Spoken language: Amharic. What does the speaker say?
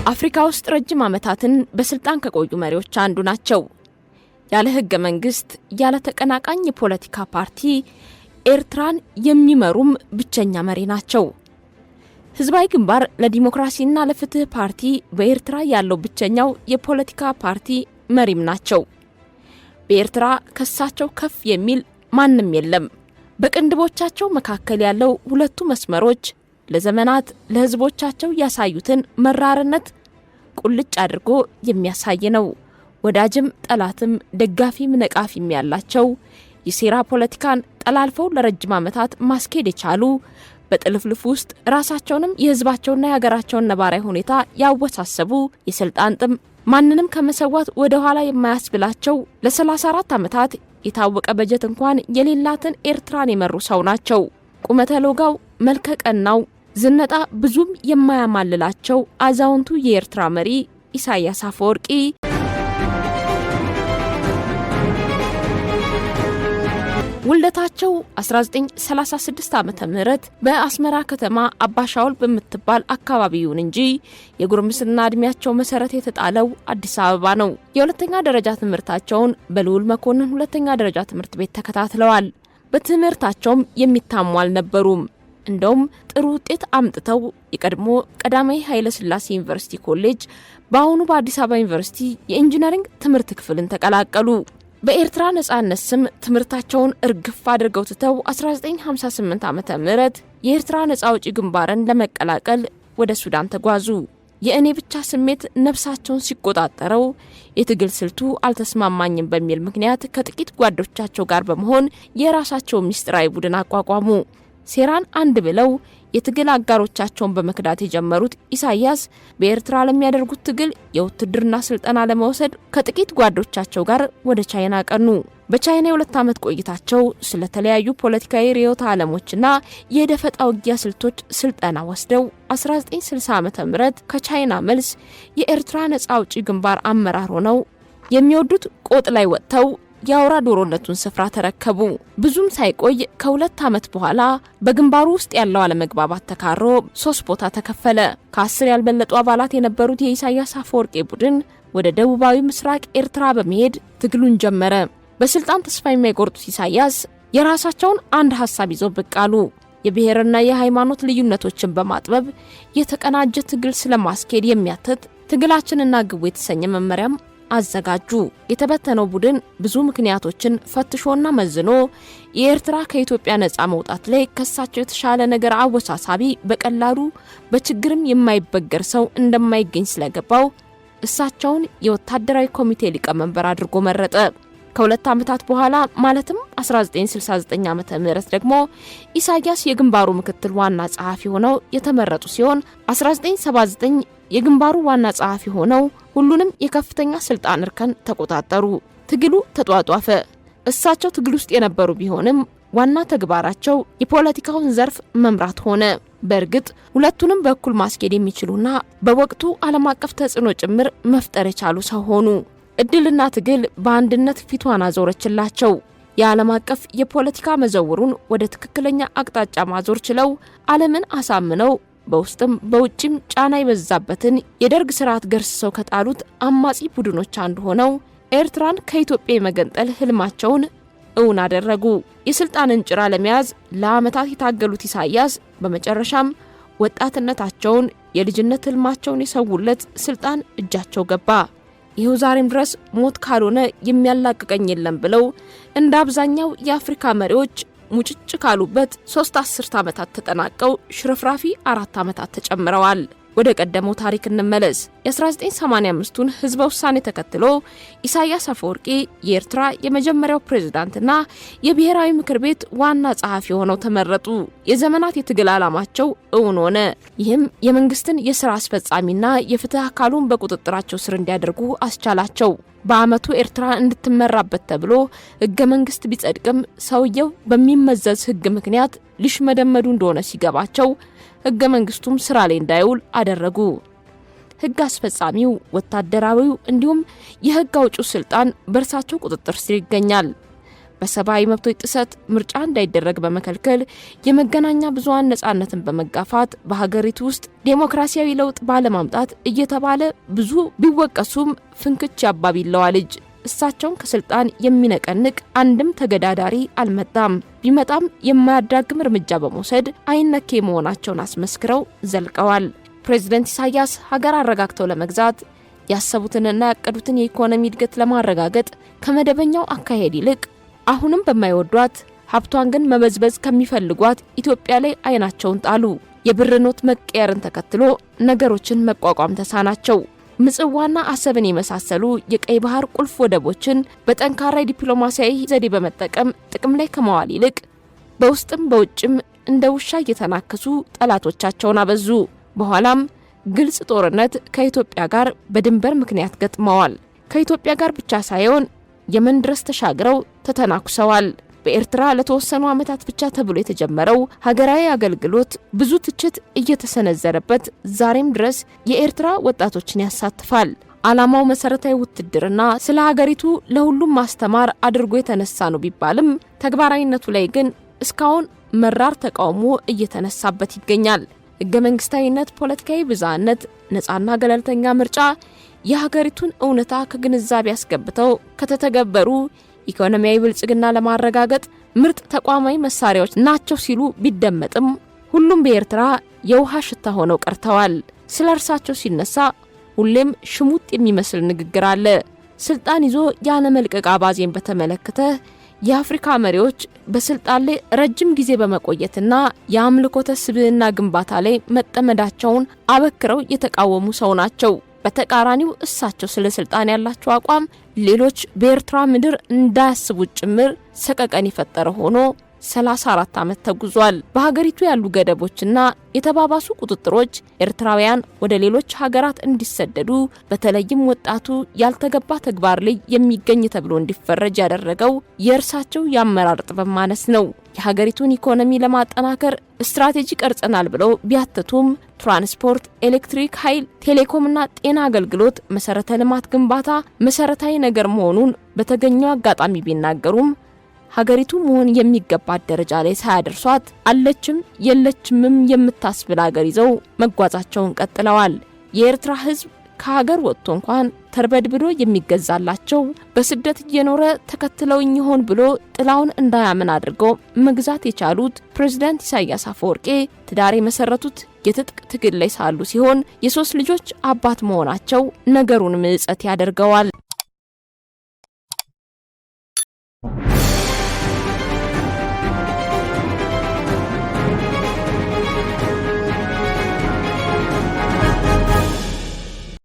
አፍሪካ ውስጥ ረጅም ዓመታትን በስልጣን ከቆዩ መሪዎች አንዱ ናቸው። ያለ ህገ መንግስት ያለ ተቀናቃኝ የፖለቲካ ፓርቲ ኤርትራን የሚመሩም ብቸኛ መሪ ናቸው። ህዝባዊ ግንባር ለዲሞክራሲና ለፍትህ ፓርቲ በኤርትራ ያለው ብቸኛው የፖለቲካ ፓርቲ መሪም ናቸው። በኤርትራ ከሳቸው ከፍ የሚል ማንም የለም። በቅንድቦቻቸው መካከል ያለው ሁለቱ መስመሮች ለዘመናት ለህዝቦቻቸው ያሳዩትን መራርነት ቁልጭ አድርጎ የሚያሳይ ነው። ወዳጅም ጠላትም ደጋፊም ነቃፊም ያላቸው የሴራ ፖለቲካን ጠላልፈው ለረጅም ዓመታት ማስኬድ የቻሉ በጥልፍልፍ ውስጥ ራሳቸውንም የህዝባቸውና የሀገራቸውን ነባራዊ ሁኔታ ያወሳሰቡ የስልጣን ጥም ማንንም ከመሰዋት ወደ ኋላ የማያስብላቸው ለ34 ዓመታት የታወቀ በጀት እንኳን የሌላትን ኤርትራን የመሩ ሰው ናቸው። ቁመተ ሎጋው መልከ ቀናው ዝነጣ ብዙም የማያማልላቸው አዛውንቱ የኤርትራ መሪ ኢሳያስ አፈወርቂ ውልደታቸው 1936 ዓመተ ምህረት በአስመራ ከተማ አባሻውል በምትባል አካባቢ ይሁን እንጂ የጉርምስና እድሜያቸው መሰረት የተጣለው አዲስ አበባ ነው። የሁለተኛ ደረጃ ትምህርታቸውን በልዑል መኮንን ሁለተኛ ደረጃ ትምህርት ቤት ተከታትለዋል። በትምህርታቸውም የሚታሙ አልነበሩም። እንደውም ጥሩ ውጤት አምጥተው የቀድሞ ቀዳማዊ ኃይለ ሥላሴ ዩኒቨርሲቲ ኮሌጅ በአሁኑ በአዲስ አበባ ዩኒቨርሲቲ የኢንጂነሪንግ ትምህርት ክፍልን ተቀላቀሉ። በኤርትራ ነጻነት ስም ትምህርታቸውን እርግፍ አድርገው ትተው 1958 ዓመተ ምህረት የኤርትራ ነጻ አውጪ ግንባርን ለመቀላቀል ወደ ሱዳን ተጓዙ። የእኔ ብቻ ስሜት ነፍሳቸውን ሲቆጣጠረው የትግል ስልቱ አልተስማማኝም በሚል ምክንያት ከጥቂት ጓዶቻቸው ጋር በመሆን የራሳቸው ሚስጥራዊ ቡድን አቋቋሙ። ሴራን አንድ ብለው የትግል አጋሮቻቸውን በመክዳት የጀመሩት ኢሳያስ በኤርትራ ለሚያደርጉት ትግል የውትድርና ስልጠና ለመውሰድ ከጥቂት ጓዶቻቸው ጋር ወደ ቻይና ቀኑ። በቻይና የ2 ዓመት ቆይታቸው ስለተለያዩ ፖለቲካዊ ርዕዮተ ዓለሞችና የደፈጣ ውጊያ ስልቶች ስልጠና ወስደው 1960 ዓመተ ምህረት ከቻይና መልስ የኤርትራ ነጻ አውጪ ግንባር አመራር ሆነው የሚወዱት ቆጥ ላይ ወጥተው የአውራ ዶሮነቱን ስፍራ ተረከቡ። ብዙም ሳይቆይ ከ2 ዓመት በኋላ በግንባሩ ውስጥ ያለው አለመግባባት ተካሮ 3 ቦታ ተከፈለ። ከ10 ያልበለጡ አባላት የነበሩት የኢሳያስ አፈወርቂ ቡድን ወደ ደቡባዊ ምስራቅ ኤርትራ በመሄድ ትግሉን ጀመረ። በስልጣን ተስፋ የማይቆርጡት ኢሳያስ የራሳቸውን አንድ ሐሳብ ይዘው ብቅ አሉ። የብሔርና የሃይማኖት ልዩነቶችን በማጥበብ የተቀናጀ ትግል ስለማስኬድ የሚያትት ትግላችንና ግቡ የተሰኘ መመሪያም አዘጋጁ። የተበተነው ቡድን ብዙ ምክንያቶችን ፈትሾና መዝኖ የኤርትራ ከኢትዮጵያ ነጻ መውጣት ላይ ከሳቸው የተሻለ ነገር አወሳሳቢ በቀላሉ በችግርም የማይበገር ሰው እንደማይገኝ ስለገባው እሳቸውን የወታደራዊ ኮሚቴ ሊቀመንበር አድርጎ መረጠ። ከ2 ዓመታት በኋላ ማለትም 1969 ዓመተ ምህረት ደግሞ ኢሳያስ የግንባሩ ምክትል ዋና ጸሐፊ ሆነው የተመረጡ ሲሆን 1979 የግንባሩ ዋና ጸሐፊ ሆነው ሁሉንም የከፍተኛ ስልጣን እርከን ተቆጣጠሩ። ትግሉ ተጧጧፈ። እሳቸው ትግል ውስጥ የነበሩ ቢሆንም ዋና ተግባራቸው የፖለቲካውን ዘርፍ መምራት ሆነ። በእርግጥ ሁለቱንም በኩል ማስኬድ የሚችሉና በወቅቱ ዓለም አቀፍ ተጽዕኖ ጭምር መፍጠር የቻሉ ሰው ሆኑ። እድልና ትግል በአንድነት ፊቷን አዞረችላቸው። የዓለም አቀፍ የፖለቲካ መዘውሩን ወደ ትክክለኛ አቅጣጫ ማዞር ችለው ዓለምን አሳምነው በውስጥም በውጭም ጫና የበዛበትን የደርግ ስርዓት ገርስሰው ከጣሉት አማጺ ቡድኖች አንዱ ሆነው ኤርትራን ከኢትዮጵያ የመገንጠል ህልማቸውን እውን አደረጉ። የስልጣንን ጭራ ለመያዝ ለዓመታት የታገሉት ኢሳያስ በመጨረሻም ወጣትነታቸውን የልጅነት ህልማቸውን የሰውለት ስልጣን እጃቸው ገባ። ይኸው ዛሬም ድረስ ሞት ካልሆነ የሚያላቅቀኝ የለም ብለው እንደ አብዛኛው የአፍሪካ መሪዎች ሙጭጭ ካሉበት 3 አስርት ዓመታት ተጠናቀው ሽርፍራፊ 4 ዓመታት ተጨምረዋል። ወደ ቀደመው ታሪክ እንመለስ። የ1985ቱን ህዝበ ውሳኔ ተከትሎ ኢሳያስ አፈወርቂ የኤርትራ የመጀመሪያው ፕሬዝዳንትና የብሔራዊ ምክር ቤት ዋና ጸሐፊ ሆነው ተመረጡ። የዘመናት የትግል ዓላማቸው እውን ሆነ። ይህም የመንግስትን የሥራ አስፈጻሚና የፍትህ አካሉን በቁጥጥራቸው ስር እንዲያደርጉ አስቻላቸው። በአመቱ ኤርትራ እንድትመራበት ተብሎ ህገ መንግስት ቢጸድቅም ሰውየው በሚመዘዝ ህግ ምክንያት ሊሽመደመዱ እንደሆነ ሲገባቸው ህገ መንግስቱም ስራ ላይ እንዳይውል አደረጉ። ህግ አስፈጻሚው፣ ወታደራዊው እንዲሁም የህግ አውጪው ስልጣን በእርሳቸው ቁጥጥር ስር ይገኛል። በሰብአዊ መብቶች ጥሰት ምርጫ እንዳይደረግ በመከልከል የመገናኛ ብዙሃን ነጻነትን በመጋፋት በሀገሪቱ ውስጥ ዴሞክራሲያዊ ለውጥ ባለማምጣት እየተባለ ብዙ ቢወቀሱም ፍንክች ያባቢለዋ ልጅ እሳቸውን ከስልጣን የሚነቀንቅ አንድም ተገዳዳሪ አልመጣም። ቢመጣም የማያዳግም እርምጃ በመውሰድ አይነኬ መሆናቸውን አስመስክረው ዘልቀዋል። ፕሬዝዳንት ኢሳያስ ሀገር አረጋግተው ለመግዛት ያሰቡትንና ያቀዱትን የኢኮኖሚ እድገት ለማረጋገጥ ከመደበኛው አካሄድ ይልቅ አሁንም በማይወዷት ሀብቷን ግን መበዝበዝ ከሚፈልጓት ኢትዮጵያ ላይ አይናቸውን ጣሉ። የብር ኖት መቀየርን ተከትሎ ነገሮችን መቋቋም ተሳናቸው። ምጽዋና አሰብን የመሳሰሉ የቀይ ባህር ቁልፍ ወደቦችን በጠንካራ ዲፕሎማሲያዊ ዘዴ በመጠቀም ጥቅም ላይ ከመዋል ይልቅ በውስጥም በውጭም እንደ ውሻ እየተናከሱ ጠላቶቻቸውን አበዙ። በኋላም ግልጽ ጦርነት ከኢትዮጵያ ጋር በድንበር ምክንያት ገጥመዋል። ከኢትዮጵያ ጋር ብቻ ሳይሆን የመን ድረስ ተሻግረው ተተናኩሰዋል። በኤርትራ ለተወሰኑ ዓመታት ብቻ ተብሎ የተጀመረው ሀገራዊ አገልግሎት ብዙ ትችት እየተሰነዘረበት ዛሬም ድረስ የኤርትራ ወጣቶችን ያሳትፋል። ዓላማው መሰረታዊ ውትድርና ስለ ሀገሪቱ ለሁሉም ማስተማር አድርጎ የተነሳ ነው ቢባልም ተግባራዊነቱ ላይ ግን እስካሁን መራር ተቃውሞ እየተነሳበት ይገኛል። ህገ መንግስታዊነት፣ ፖለቲካዊ ብዝሃነት፣ ነፃና ገለልተኛ ምርጫ የሀገሪቱን እውነታ ከግንዛቤ ያስገብተው ከተተገበሩ ኢኮኖሚያዊ ብልጽግና ለማረጋገጥ ምርጥ ተቋማዊ መሳሪያዎች ናቸው ሲሉ ቢደመጥም ሁሉም በኤርትራ የውሃ ሽታ ሆነው ቀርተዋል። ስለ እርሳቸው ሲነሳ ሁሌም ሽሙጥ የሚመስል ንግግር አለ። ስልጣን ይዞ ያለ መልቀቅ አባዜን በተመለከተ የአፍሪካ መሪዎች በስልጣን ላይ ረጅም ጊዜ በመቆየትና የአምልኮተ ስብዕና ግንባታ ላይ መጠመዳቸውን አበክረው የተቃወሙ ሰው ናቸው። በተቃራኒው እሳቸው ስለ ስልጣን ያላቸው አቋም ሌሎች በኤርትራ ምድር እንዳያስቡት ጭምር ሰቀቀን የፈጠረ ሆኖ 34 ዓመት ተጉዟል። በሀገሪቱ ያሉ ገደቦችና የተባባሱ ቁጥጥሮች ኤርትራውያን ወደ ሌሎች ሀገራት እንዲሰደዱ በተለይም ወጣቱ ያልተገባ ተግባር ላይ የሚገኝ ተብሎ እንዲፈረጅ ያደረገው የእርሳቸው የአመራር ጥበብ ማነስ ነው። የሀገሪቱን ኢኮኖሚ ለማጠናከር ስትራቴጂ ቀርጸናል ብለው ቢያተቱም ትራንስፖርት፣ ኤሌክትሪክ ኃይል፣ ቴሌኮምና ጤና አገልግሎት መሰረተ ልማት ግንባታ መሰረታዊ ነገር መሆኑን በተገኘው አጋጣሚ ቢናገሩም ሀገሪቱ መሆን የሚገባት ደረጃ ላይ ሳያደርሷት አለችም የለችምም የምታስብል ሀገር ይዘው መጓዛቸውን ቀጥለዋል። የኤርትራ ሕዝብ ከሀገር ወጥቶ እንኳን ተርበድብዶ የሚገዛላቸው በስደት እየኖረ ተከትለውኝ ይሆን ብሎ ጥላውን እንዳያምን አድርገው መግዛት የቻሉት ፕሬዝዳንት ኢሳያስ አፈወርቄ ትዳር የመሰረቱት የትጥቅ ትግል ላይ ሳሉ ሲሆን የሶስት ልጆች አባት መሆናቸው ነገሩን ምጸት ያደርገዋል።